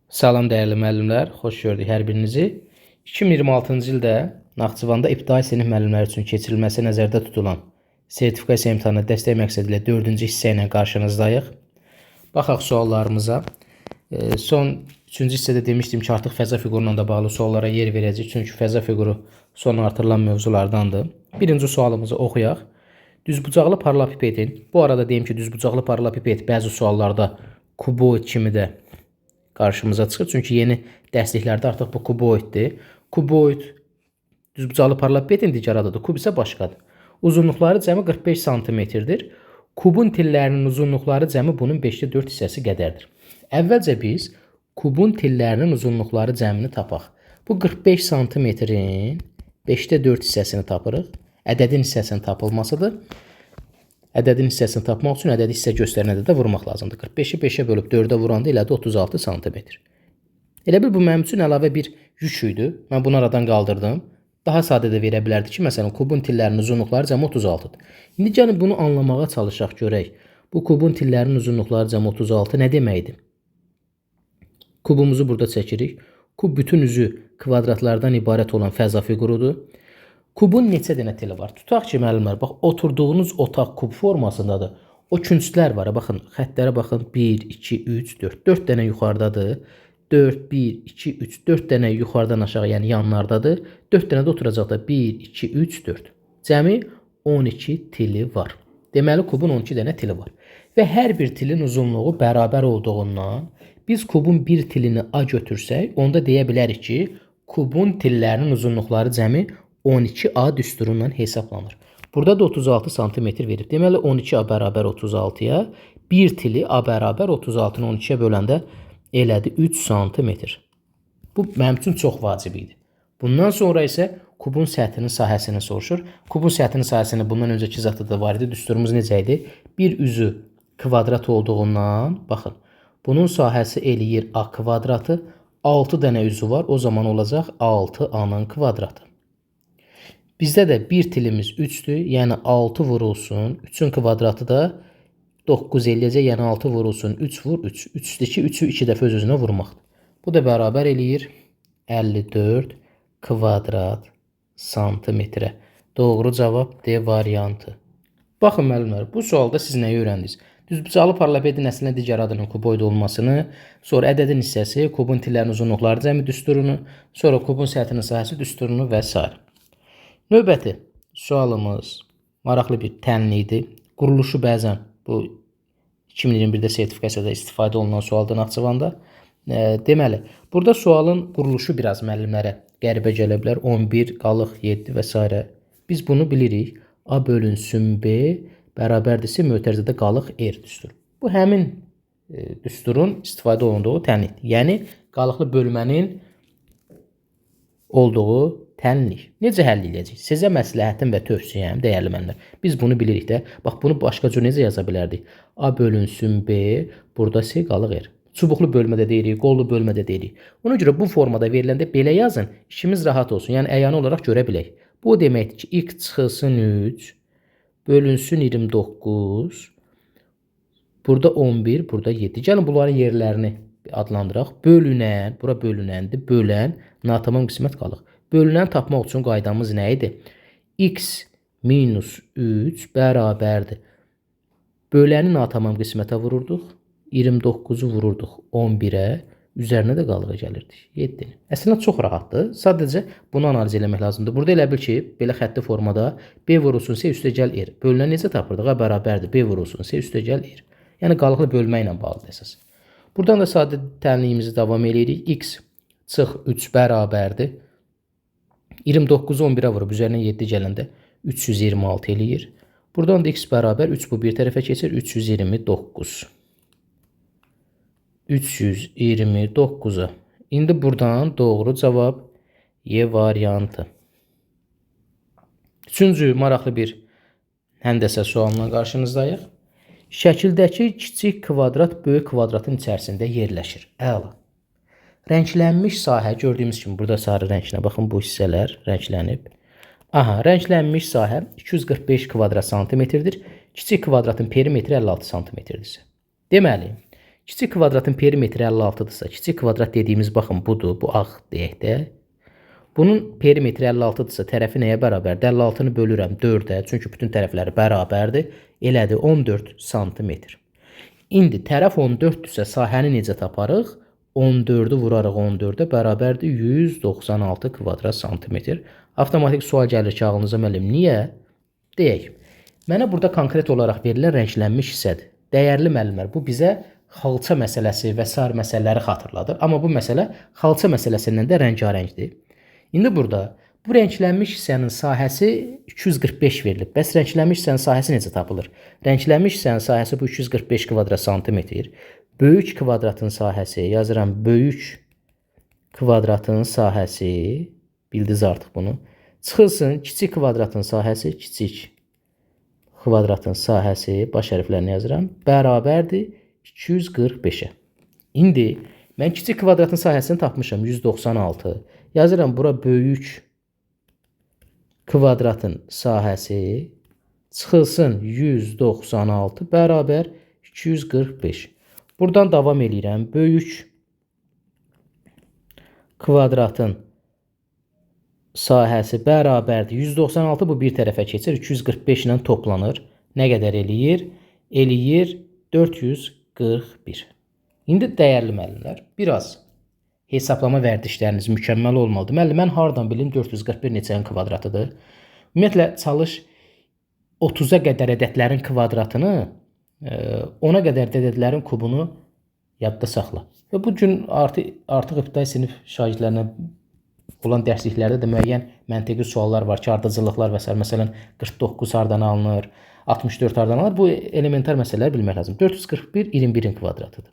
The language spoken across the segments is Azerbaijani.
Salam dəyərli müəllimlər, xoş gördük hər birinizi. 2026-cı ildə Naxçıvanda ibtidai sinif müəllimləri üçün keçirilməsi nəzərdə tutulan sertifikasiya imtahanı dəstək məqsədilə 4-cü hissə ilə qarşınızdayıq. Baxaq suallarımıza. Son 3-cü hissədə demişdim ki, artıq fəza fiquruna da bağlı suallara yer verəcək. Çünki fəza fiquru son artırılan mövzulardandır. Birinci sualımızı oxuyaq. Düzbucaqlı paralelipipedin, bu arada deyim ki, düzbucaqlı paralelipiped bəzi suallarda kuboid kimi də qarşımıza çıxır. Çünki yeni dərsliklərdə artıq bu kuboiddir. Kuboid düzbucaqlı paralelipipedin digər adıdır. Kub isə başqadır. Uzunluqları cəmi 45 sm-dir. Kubun tillərinin uzunluqları cəmi bunun 5-də 4 hissəsi qədərdir. Əvvəlcə biz kubun tillərinin uzunluqları cəmini tapaq. Bu 45 sm-in 5-də 4 hissəsini tapırıq. Ədədin hissəsinin tapılmasıdır. Ədədin hissəsini tapmaq üçün ədədi hissə göstərənədə də vurmaq lazımdır. 45-i 5-ə bölüb 4-ə vuranda elədi 36 sm. Elə bil bu mənim üçün əlavə bir yük idi. Mən bunu aradan qaldırdım. Daha sadə də verə bilərdi ki, məsələn, kubun tillərinin uzunluqları cəmi 36-dır. İndi gəlin bunu anlamağa çalışaq, görək. Bu kubun tillərinin uzunluqları cəmi 36 nə deməkdir? Kubumuzu burada çəkirik. Kub bütün üzü kvadratlardan ibarət olan fəza fiqurudur. Kubun neçə dənə tili var? Tutaq ki, müəllimlər, bax, oturduğunuz otaq kub formasındadır. O künclər var. Baxın, xəttlərə baxın. 1, 2, 3, 4. 4 dənə yuxarıdadır. 4, 1, 2, 3. 4 dənə yuxarıdan aşağı, yəni yanlardadır. 4 dənə də oturacaqda. 1, 2, 3, 4. Cəmi 12 tili var. Deməli, kubun 12 dənə tili var. Və hər bir tilin uzunluğu bərabər olduğundan biz kubun bir tilini A götürsək, onda deyə bilərik ki, kubun tillərinin uzunluqları cəmi 12A düsturundan hesablanır. Burada da 36 sm verib. Deməli 12A bərabər 36-ya, bir tili A bərabər 36-nı 12-yə böləndə elədi 3 sm. Bu mənim üçün çox vacib idi. Bundan sonra isə kubun səthinin sahəsini soruşur. Kubun səthinin sahəsini bundan öncəki zatda da var idi. Düsturumuz necə idi? Bir üzü kvadrat olduğundan, baxın, bunun sahəsi eləyir A kvadratı. 6 dənə üzü var. O zaman olacaq 6A'nın kvadratı. Bizdə də bir tilimiz 3'dür. Yəni 6 vurulsun. 3'ün kvadratı da 9 eləyəcək. Yəni 6 vurulsun. 3 vur 3. 3'dəki 3'ü 2 dəfə öz-özünə vurmaqdır. Bu da bərabər eləyir 54 kvadrat santimetrə. Doğru cavab D variantı. Baxın müəllimlər, bu sualda siz nəyi öyrəndiniz? Düzbucaqlı paralelipipedin əslində digər adının kuboid olmasını, sonra ədədin hissəsi, kubun tillərinin uzunluqları cəmi düsturunu, sonra kubun səthinin sahəsi düsturunu və s. Növbəti sualımız maraqlı bir tənlidir. Quruluşu bəzən bu 2021-də sertifikasiyada istifadə olunan sualdır Naxçıvanda. Deməli, burada sualın quruluşu biraz müəllimlərə qəribə gələ bilər. 11 qalıq 7 və s. Biz bunu bilirik. A bölünsün B bərabərdirsə mötərizədə qalıq R düsturu. Bu həmin düsturun istifadə olunduğu tənlikdir. Yəni qalıqlı bölmənin olduğu tənlik. Necə həll edəcəyik? Sizə məsləhətim və tövsiyəm, dəyərli müəllimlər. Biz bunu bilirik də. Bax, bunu başqa cür necə yaza bilərdik? A bölünsün B, burada C qalıq R. Çubuqlu bölmədə deyirik, qollu bölmədə deyirik. Ona görə bu formada veriləndə belə yazın, işimiz rahat olsun. Yəni əyani olaraq görə bilək. Bu deməkdir ki, x çıxılsın 3, bölünsün 29, burada 11, burada 7. Gəlin bunların yerlərini adlandıraq. Bölünən, bura bölünəndir, bölən, natamam qismət qalıq. Bölünən tapmaq üçün qaydamız nə idi? X minus 3 bərabərdir. Böləni natamam qismətə vururduq. 29'u vururduq 11'ə. Üzərinə də qalığa gəlirdik. 7. Əslində çox rahatdır. Sadəcə bunu analiz eləmək lazımdır. Burada elə bil ki, belə xətti formada B vurulsun C üstəgəl R. Bölünən necə tapırdıq? Bərabərdir. B vurulsun C üstəgəl R. Yəni qalıqlı bölmə ilə bağlıdır əsas. Buradan da sadə tənliyimizi davam edirik. X çıx 3 bərabərdir. 29'u 11'ə vurub üzərinə 7 gələndə 326 eləyir. Buradan da x bərabər 3 bu bir tərəfə keçir. 329. 329'a. İndi buradan doğru cavab Y variantı. Üçüncü maraqlı bir həndəsə sualına qarşınızdayıq. Şəkildəki kiçik kvadrat böyük kvadratın içərisində yerləşir. Əla. Rənglənmiş sahə gördüyümüz kimi burada sarı rənglə baxın, bu hissələr rənglənib. Aha, rənglənmiş sahə 245 kvadrat santimetrdir. Kiçik kvadratın perimetri 56 santimetrdirsə. Deməli, Kiçik kvadratın perimetri 56-dırsa, kiçik kvadrat dediyimiz baxın budur, bu ağ deyək də. Bunun perimetri 56-dırsa, tərəfi nəyə bərabərdir? 56-nı bölürəm 4-ə, çünki bütün tərəfləri bərabərdir. Elədir 14 santimetr. İndi tərəf 14-dürsə, sahəni necə taparıq? 14-ü vurarıq 14-ə, bərabərdir 196 kvadrat santimetr. Avtomatik sual gəlir ki, ağlınıza müəllim, niyə? Deyək. Mənə burada konkret olaraq verilən rənglənmiş hissədir. Dəyərli müəllimlər, bu bizə xalça məsələsi və sair məsələləri xatırladır. Amma bu məsələ xalça məsələsindən də rəngarəngdir. İndi burada bu rənglənmiş hissənin sahəsi 245 verilib. Bəs rənglənmiş hissənin sahəsi necə tapılır? Rənglənmiş hissənin sahəsi bu 245 kvadrat santimetr. Böyük kvadratın sahəsi, yazıram böyük kvadratın sahəsi, bildiniz artıq bunu. Çıxılsın kiçik kvadratın sahəsi, kiçik kvadratın sahəsi, baş hərflərini yazıram, bərabərdir 245-ə. İndi mən kiçik kvadratın sahəsini tapmışam 196. Yazıram bura böyük kvadratın sahəsi çıxılsın 196 bərabər 245. Buradan davam edirəm. Böyük kvadratın sahəsi bərabərdir 196, bu bir tərəfə keçir, 245 ilə toplanır. Nə qədər eləyir? Eləyir 441. İndi dəyərli müəllimlər, biraz hesablama vərdişləriniz mükəmməl olmalıdır. Müəllim, mən hardan bilim 441 neçənin kvadratıdır? Ümumiyyətlə, çalış 30-a qədər ədədlərin kvadratını, 10-a qədər ədədlərin kubunu yadda saxla. Və bu gün artıq ibtidai sinif şagirdlərinə olan dərsliklərdə də müəyyən məntiqi suallar var ki, ardıcıllıqlar və s. Məsələn, 49 hardan alınır, 64 hardan alınır. Bu elementar məsələləri bilmək lazım. 441 21-in kvadratıdır.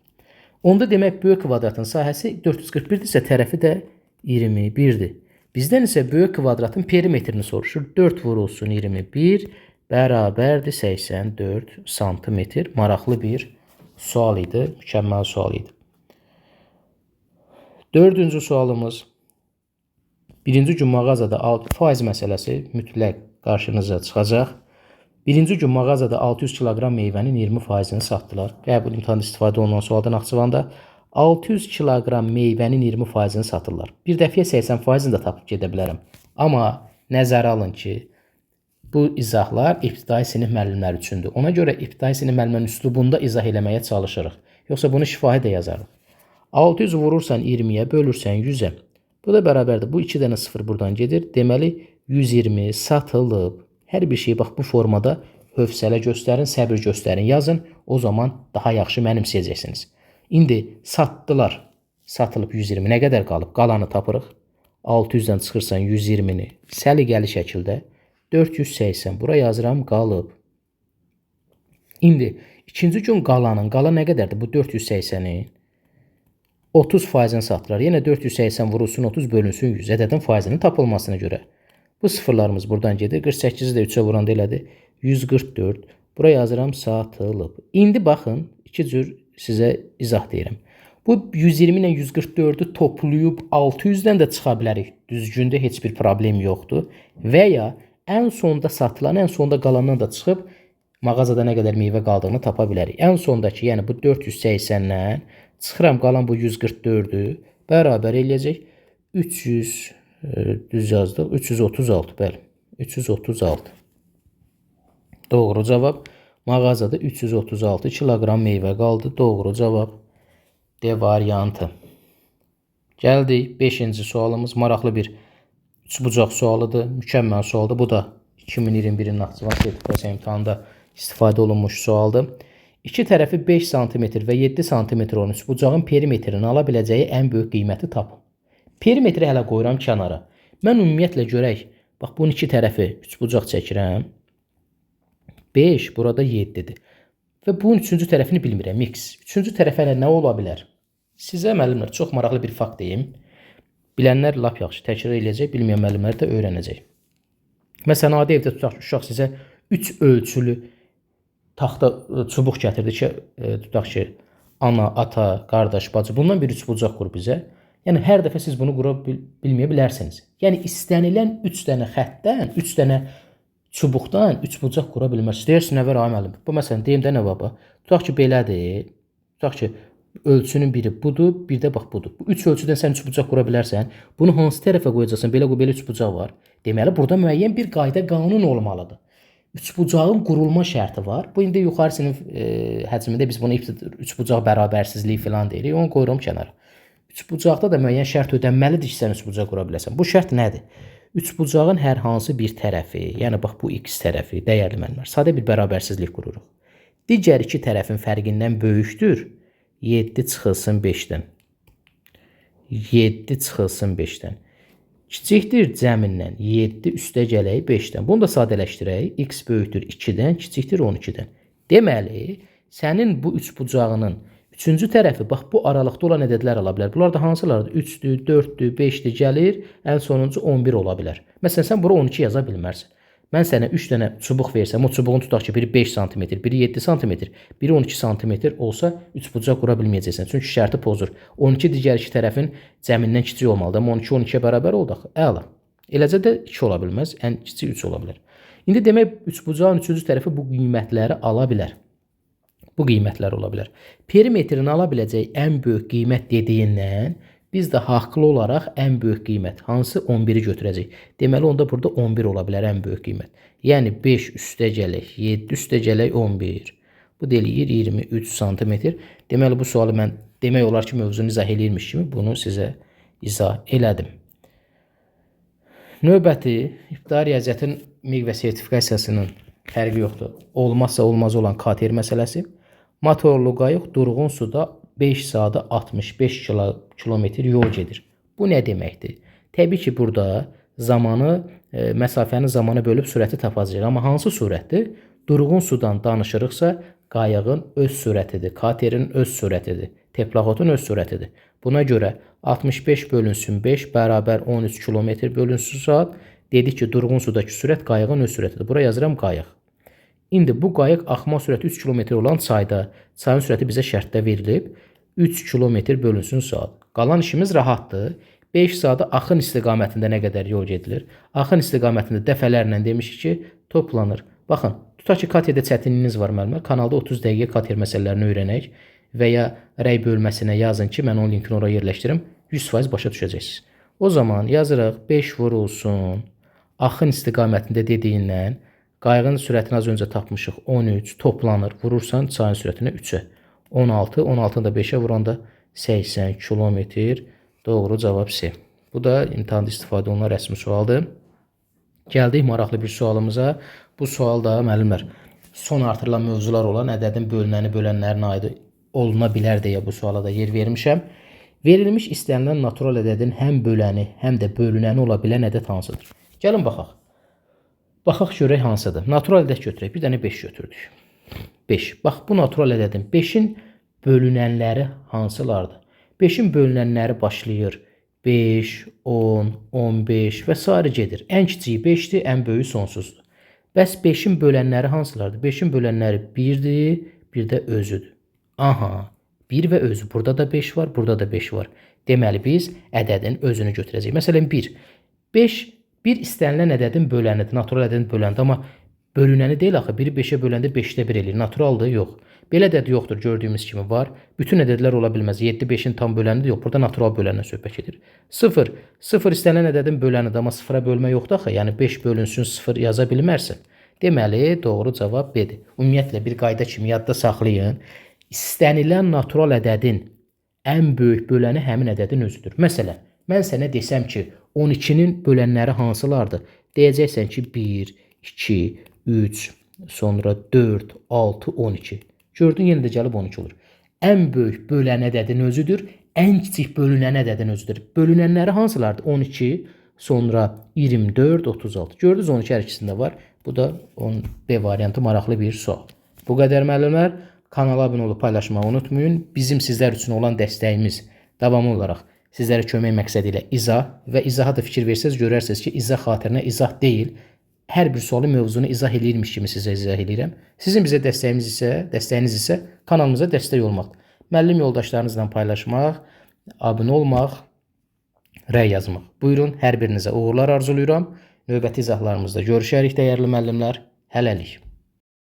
Onda demək, böyük kvadratın sahəsi 441-dirsə, tərəfi də 21-dir. Bizdən isə böyük kvadratın perimetrini soruşur. 4 vurulsun 21 bərabərdir 84 santimetr. Maraqlı bir sual idi, mükəmməl sual idi. Dördüncü sualımız. Birinci gün mağazada faiz məsələsi mütləq qarşınıza çıxacaq. Birinci gün mağazada 600 kiloqram meyvənin 20%-ni satdılar. Qəbul imtahanda istifadə olunan sualda Naxçıvanda 600 kiloqram meyvənin 20%-ni satırlar. Bir dəfiyə 80%-ni də tapıb gedə bilərəm. Amma nəzərə alın ki, bu izahlar ibtidai sinif müəllimləri üçündür. Ona görə ibtidai sinif müəllimlərin üslubunda izah eləməyə çalışırıq. Yoxsa bunu şifahi də yazarıq. 600 vurursan 20-yə, bölürsən 100-ə. Bu da bərabərdir. Bu 2 dənə 0 buradan gedir. Deməli, 120 satılıb. Hər bir şeyi bax bu formada hövsələ göstərin, səbir göstərin, yazın. O zaman daha yaxşı mənimsəyəcəksiniz. İndi satdılar. Satılıb 120. Nə qədər qalıb? Qalanı tapırıq. 600-dən çıxırsan 120-ni səliqəli şəkildə 480. Bura yazıram, qalıb. İndi ikinci gün qalan nə qədərdir? Bu 480-in 30%-ni satdılar. Yenə 480 vurulsun 30 bölünsün 100 ədədin faizinin tapılmasına görə. Bu sıfırlarımız buradan gedir. 48-i də 3-ə vuranda elədir. 144. Bura yazıram, satılıb. İndi baxın, iki cür sizə izah deyirəm. Bu 120 ilə 144-ü toplayıb 600-dən də çıxa bilərik. Düzgündə heç bir problem yoxdur. Və ya ən sonda satılan, ən sonda qalandan da çıxıb mağazada nə qədər meyvə qaldığını tapa bilərik. Ən sondakı, yəni bu 480-dən çıxıram, qalan bu 144-ü bərabər eləyəcək 300, düz yazdıq, 336, bəli, 336. Doğru cavab, mağazada 336 kiloqram meyvə qaldı, doğru cavab D variantı. Gəldik 5-ci sualımız, maraqlı bir üçbucaq sualıdır, mükəmməl sualdır. Bu da 2021-in Naxçıvan sertifikasiya imtahanında istifadə olunmuş sualdır. İki tərəfi 5 cm və 7 cm olan üçbucağın perimetrini ala biləcəyi ən böyük qiyməti tapın. Perimetri hələ qoyuram kənara. Mən ümumiyyətlə görək, bax bunun iki tərəfi üçbucaq çəkirəm. 5, burada 7-dir. Və bunun üçüncü tərəfini bilmirəm, x. Üçüncü tərəfə nə ola bilər? Sizə müəllimlər çox maraqlı bir fakt deyim. Bilənlər lap yaxşı təkrar eləyəcək, bilməyən müəllimlər də öyrənəcək. Məsələn, adi evdə tutaq uşaq sizə 3 ölçülü taxta çubuq gətirdi ki, tutaq ki, ana, ata, qardaş, bacı, bundan bir üçbucaq qur bizə. Yəni, hər dəfə siz bunu qura bilməyə bilərsiniz. Yəni, istənilən 3 dənə xəttdən, 3 dənə çubuqdan üçbucaq qura bilmərsiniz. Deyərsiniz, nə var, müəllim? Bu, məsələn, deyim də nə var? Tutaq ki, belədir. Tutaq ki, ölçünün biri budur, bir də bax budur. Bu üç ölçüdən sən üçbucaq qura bilərsən. Bunu hansı tərəfə qoyacaqsan? Belə qoy, belə üçbucaq var. Deməli, burada müəyyən bir qayda, qanun olmalıdır. Üçbucağın qurulma şərti var. Bu indi yuxarı sinif həcmində biz bunu üçbucaq bərabərsizliyi falan deyirik. Onu qoyuram kənara. Üçbucaqda da müəyyən şərt ödənməlidir ki, sən üçbucaq qura biləsən. Bu şərt nədir? Üçbucağın hər hansı bir tərəfi, yəni bax bu x tərəfi, dəyərli mənlər, sadə bir bərabərsizlik qururuq. Digər iki tərəfin fərqindən böyükdür. 7 çıxılsın 5-dən. 7 çıxılsın 5-dən. Kiçikdir cəmindən 7 üstə gələk 5-dən. Bunu da sadələşdirək. X böyükdür 2-dən, kiçikdir 12-dən. Deməli, sənin bu üçbucağının üçüncü tərəfi bax bu aralıqda olan ədədlər ala bilər. Bunlar da hansılardır? 3-dür, 4-dür, 5-dir gəlir. Ən sonuncu 11 ola bilər. Məsələn, sən bura 12 yaza bilmərsən. Mən sənə 3 dənə çubuq versəm, o çubuğun tutaq ki, biri 5 sm, biri 7 sm, biri 12 sm olsa üçbucaq qura bilməyəcəksən. Çünki şərti pozur. 12 digər iki tərəfin cəmindən kiçik olmalıdır. Amma 12 12-yə bərabər oldu axı. Əla. Eləcə də 2 ola bilməz. Ən kiçik 3 ola bilər. İndi demək üçbucağın üçüncü tərəfi bu qiymətləri ala bilər. Bu qiymətlər ola bilər. Perimetrini ala biləcək ən böyük qiymət dediyindən biz də haqlı olaraq ən böyük qiymət hansı 11-i götürəcək. Deməli onda burada 11 ola bilər ən böyük qiymət. Yəni 5 üstə gələk, 7 üstə gələk 11. Bu deyir 23 sm. Deməli bu sualı mən demək olar ki, mövzunu izah eləyirmiş kimi bunu sizə izah elədim. Növbəti ibtidai riyaziyyatın miq və sertifikasiyasının fərqi yoxdur. Olmazsa olmaz olan KTR məsələsi. Motorlu qayıq durğun suda 5 saata 65 kilometr yol gedir. Bu nə deməkdir? Təbii ki, burada məsafəni zamana bölüb sürəti tapacağıq. Amma hansı sürətdir? Durğun sudan danışırıqsa, qayığın öz sürətidir. KTR-in öz sürətidir. Teplaxotun öz sürətidir. Buna görə 65 bölünsün 5 bərabər 13 kilometr bölünsün saat. Dedik ki, durğun sudakı sürət qayığın öz sürətidir. Bura yazıram qayıq. İndi bu qayıq axma sürəti 3 km olan çayda. Çayın sürəti bizə şərtdə verilib. 3 km bölünsün saat. Qalan işimiz rahatdır. 5 saata axın istiqamətində nə qədər yol gedilir? Axın istiqamətində dəfələrlə demişik ki, toplanır. Baxın, tutaq ki, KT-də çətinliyiniz var müəllimlər. Kanalda 30 dəqiqə KT məsələlərini öyrənək və ya rəy bölməsinə yazın ki, mən onun linkini oraya yerləşdirim. 100% başa düşəcəksiniz. O zaman yazırıq 5 vurulsun. Axın istiqamətində dediyindən qayığın sürətini az öncə tapmışıq 13 toplanır. Vurursan çayın sürətinə 3-ə. 16, 16-ını da 5-ə vuranda 80 kilometr. Doğru cavab C. Bu da imtahanda istifadə olunan rəsmi sualdır. Gəldik maraqlı bir sualımıza. Bu sual da müəllimlər son artırılan mövzular olan ədədin bölünəni bölənlərin aidi oluna bilər deyə bu suala da yer vermişəm. Verilmiş istənilən natural ədədin həm böləni, həm də bölünəni ola bilən ədəd hansıdır? Gəlin baxaq. Baxaq görək hansıdır. Natural ədəd götürək. Bir dənə 5 götürdük. 5. Bax bu natural ədədin 5-in bölünənləri hansılardır? 5-in bölünənləri başlayır 5, 10, 15 və s. gedir. Ən kiçiyi 5-dir, ən böyüyü sonsuzdur. Bəs 5-in bölənləri hansılardır? 5-in bölənləri 1-dir, bir də özüdür. Aha, 1 və özü. Burada da 5 var, burada da 5 var. Deməli biz ədədin özünü götürəcəyik. Məsələn 1. 5 bir istənilən ədədin bölənidir, natural ədədin bölənidir. Amma bölünəni deyil axı. 1-i 5-ə böləndə 5-də 1 eləyir. Naturaldır, yox. Belə ədəd yoxdur, gördüyümüz kimi var. Bütün ədədlər ola bilməz. 7 5-in tam bölənidir, yox. Burada natural böləndən söhbət gedir. 0. 0 istənilən ədədin bölənidir, amma 0-a bölmə yoxdur axı. Yəni 5 bölünsün 0 yaza bilmərsən. Deməli, doğru cavab B-dir. Ümumiyyətlə bir qayda kimi yadda saxlayın. İstənilən natural ədədin ən böyük böləni həmin ədədin özüdür. Məsələn, mən sənə desəm ki, 12-nin bölənləri hansılardır? Deyəcəksən ki, 1, 2, 3, sonra 4, 6, 12. Gördün, yenə də gəlib 12 olur. Ən böyük bölən ədədin özüdür, ən kiçik bölünən ədədin özüdür. Bölünənləri hansılardır? 12, sonra 24, 36. Gördünüz, 12 hər ikisində var. Bu da onun B variantı maraqlı bir sual. Bu qədər müəllimlər. Kanala abunə olub paylaşmağı unutmayın. Bizim sizlər üçün olan dəstəyimiz davamlı olaraq sizlərə kömək məqsədi ilə izah və izaha da fikir versəz görərsiniz ki, izah xatirinə izah deyil. Hər bir sualı mövzunu izah eləyirmiş kimi sizə izah eləyirəm. Sizin bizə dəstəyiniz isə kanalımıza dəstək olmaqdır. Müəllim yoldaşlarınızla paylaşmaq, abunə olmaq, rəy yazmaq. Buyurun, hər birinizə uğurlar arzulayıram. Növbəti izahlarımızda görüşərik dəyərli müəllimlər. Hələlik.